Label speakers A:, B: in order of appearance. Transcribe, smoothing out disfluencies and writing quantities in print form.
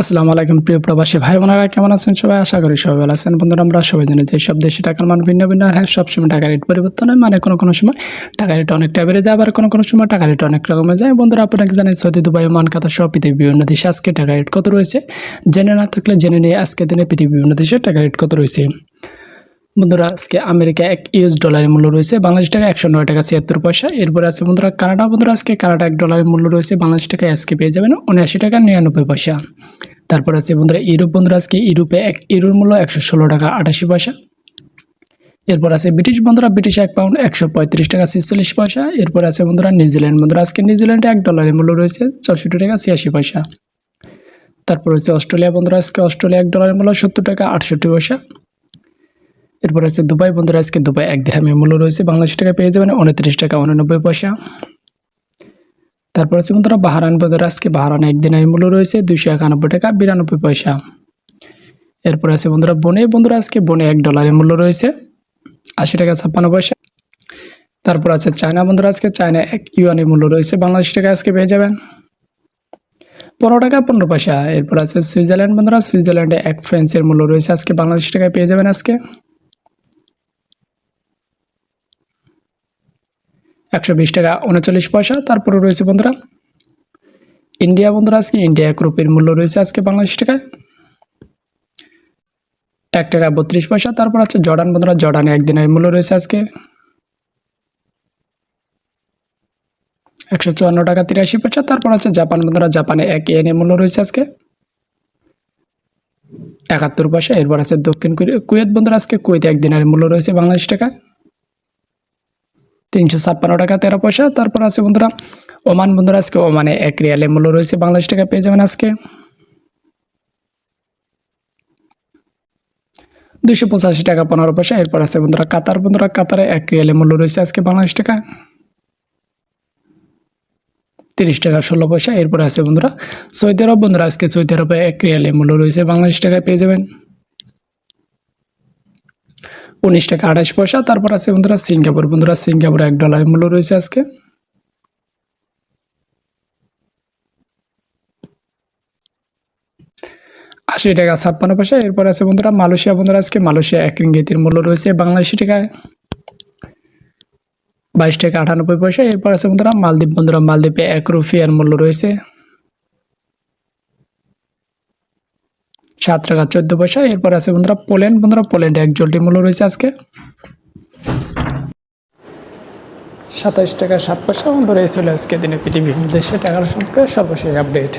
A: আসসালামু আলাইকুম প্রিয় প্রবাসী ভাই বোনেরা, কেমন আছেন সবাই? আশা করি সবাই ভালো আছেন। বন্ধুরা, আমরা সবাই জানি যে সব দেশে টাকার মান ভিন্ন ভিন্ন, আর হ্যাঁ, সবসময় টাকা রেট পরিবর্তন হয়। মানে কোনো সময় টাকা রেট অনেকটা বেড়ে যায়, আবার কোনো সময় টাকা রেট অনেক কমে যায়। বন্ধুরা, আপনাকে জানাই সৌদি, দুবাই, ওমান, কাতার সব পৃথিবীর বিভিন্ন দেশে আজকে টাকা রেট কত রয়েছে জেনে না থাকলে জেনে নিয়ে আজকে দিনে পৃথিবীর বিভিন্ন দেশে টাকা রেট কত রয়েছে। বন্ধুরা, আজকে আমেরিকা $1 মূল্য রয়েছে বাংলাদেশ টাকা 109 টাকা 76 পয়সা। এরপরে আছে বন্ধুরা কানাডা। বন্ধুরা, আজকে কানাডা $1 মূল্য রয়েছে বাংলাদেশ টাকায় আজকে পেয়ে যাবেন 79 টাকা 99 পয়সা। তারপর আছে বন্ধুরা ইউরোপ। বন্ধুরা, আজকে ইউরোপে 1 ইউরোর মূল্য 116 টাকা 88 পয়সা। এরপর আছে ব্রিটিশ। বন্ধুরা, ব্রিটিশ £1 135 টাকা 46 পয়সা। এরপর আছে বন্ধুরা নিউজিল্যান্ড। বন্ধুরা, আজকে নিউজিল্যান্ডে $1 মূল্য রয়েছে 64 টাকা 86 পয়সা। তারপর হচ্ছে অস্ট্রেলিয়া। বন্ধুরা, আজকে অস্ট্রেলিয়া $1 মূল্য 70 টাকা 68 পয়সা। এরপর আছে দুবাই। বন্ধুরা, আজকে দুবাই 1 দিরহামের মূল্য রয়েছে বাংলাদেশ টাকা পেয়ে যাবেন 29 টাকা 89 পয়সা। তারপর আছে বন্ধুরা বাহরাইন। বন্ধুরা, আজকে বাহরাইনে 1 দিনের মূল্য রয়েছে 291 টাকা 92 পয়সা। এরপর আছে বন্ধুরা বনে। বন্ধুরা, আজকে বনে $1 মূল্য রয়েছে 80 টাকা 56 পয়সা। তারপর আছে চায়না। বন্ধুরা, আজকে চায়না 1 ইউয়ানের মূল্য রয়েছে বাংলাদেশ টাকা আজকে পেয়ে যাবেন 15 টাকা 15 পয়সা। এরপর আছে সুইজারল্যান্ড। বন্ধুরা, সুইজারল্যান্ডে 1 ফ্রান্সের মূল্য রয়েছে আজকে বাংলাদেশ টাকায় পেয়ে যাবেন আজকে 120 টাকা 39 পয়সা। তারপরে রয়েছে বন্ধুরা ইন্ডিয়া। বন্ধুরা, আজকে ইন্ডিয়া 1 রুপির মূল্য রয়েছে আজকে বাংলাদেশ টাকায় 1 টাকা 32 পয়সা। তারপর আছে জর্ডান। বন্ধুরা, জর্ডানে 1 দিনের মূল্য রয়েছে আজকে 154 টাকা 83 পয়সা। তারপর আছে জাপান। বন্ধুরা, জাপানে 1 ইয়েনের মূল্য রয়েছে আজকে 71 পয়সা। এরপর আছে দক্ষিণ কুয়েত। বন্ধুরা, আজকে কুয়েতে 1 দিনের মূল্য রয়েছে বাংলাদেশ টাকায় 356 টাকা 13 পয়সা। তারপর আছে বন্ধুরা ওমান। বন্ধুরা, আজকে ওমানে 1 রিয়ালের মূল্য রয়েছে বাংলাদেশ টাকা পেয়ে যাবেন আজকে 285 টাকা 15 পয়সা। এরপর আছে বন্ধুরা কাতার। বন্ধুরা, কাতারে 1 রিয়ালের মূল্য রয়েছে আজকে বাংলাদেশ টাকা 30 টাকা 16 পয়সা। এরপর আছে বন্ধুরা সৌদি আরব। বন্ধুরা, আজকে সৌদি আরবে 1 রিয়ালের মূল্য রয়েছে বাংলাদেশ টাকায় পেয়ে যাবেন 19 টাকা 28 পয়সা। তারপর আছে বন্ধুরা সিঙ্গাপুর। বন্ধুরা, সিঙ্গাপুরে $1 মূল্য রয়েছে আজকে 80 টাকা 56 পয়সা। এরপর আছে বন্ধুরা মালয়েশিয়া। বন্ধুরা, আজকে মালয়েশিয়া 1 রিঙ্গিতের মূল্য রয়েছে বাংলাদেশি টাকায় 22 টাকা 98 পয়সা। এরপর আছে বন্ধুরা মালদ্বীপ। বন্ধুরা, মালদ্বীপে 1 রুপিয়ার মূল্য রয়েছে 7 টাকা 14 পয়সা। এরপর আছে বন্ধুরা পোল্যান্ড। বন্ধুরা, পোল্যান্ডে 1 জলটির মূল্য রয়েছে আজকে 27 টাকা 7 পয়সা। বন্ধুরা, এই ছিল আজকে দিনে পৃথিবীর দেশে টাকার সম্পর্কে সর্বশেষ আপডেট।